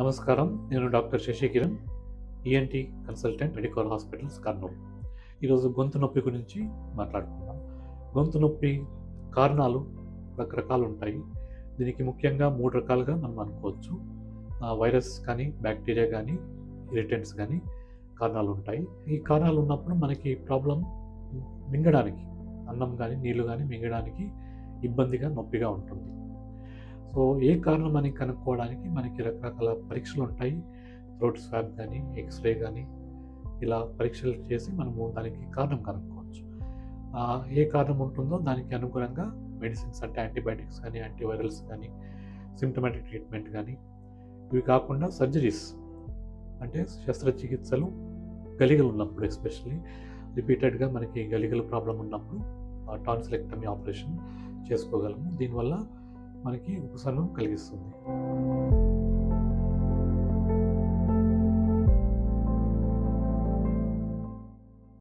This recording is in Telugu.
నమస్కారం. నేను doctor Sasikiran, ENT consultant medical hospitals Kurnool. ఈరోజు గొంతు నొప్పి గురించి మాట్లాడుకుందాం. గొంతు నొప్పి కారణాలు రకరకాలు ఉంటాయి. దీనికి ముఖ్యంగా 3 రకాలుగా మనం అనుకోవచ్చు. వైరస్ కానీ, బ్యాక్టీరియా కానీ, ఇరిటెంట్స్ కానీ కారణాలు ఉంటాయి. ఈ కారణాలు ఉన్నప్పుడు మనకి ప్రాబ్లం మింగడానికి, అన్నం కానీ, నీళ్ళు కానీ మింగడానికి ఇబ్బందిగా, నొప్పిగా ఉంటుంది. సో ఏ కారణం అని కనుక్కోవడానికి మనకి రకరకాల పరీక్షలు ఉంటాయి. థ్రోట్ స్వాబ్ కానీ, ఎక్స్‌రే కానీ ఇలా పరీక్షలు చేసి మనము దానికి కారణం కనుక్కోవచ్చు. ఏ కారణం ఉంటుందో దానికి అనుగుణంగా మెడిసిన్స్ అంటే యాంటీబయాటిక్స్ కానీ, యాంటీవైరల్స్ కానీ, సింప్టమాటిక్ ట్రీట్మెంట్ కానీ, ఇవి కాకుండా సర్జరీస్ అంటే శస్త్రచికిత్సలు గలిగలు ఉన్నప్పుడు ఎస్పెషల్లీ రిపీటెడ్‌గా మనకి గలిగల ప్రాబ్లమ్ ఉన్నప్పుడు టాన్సిలెక్టమీ ఆపరేషన్ చేసుకోగలము. దీనివల్ల మనకి ఉపశమనం కలిగిస్తుంది.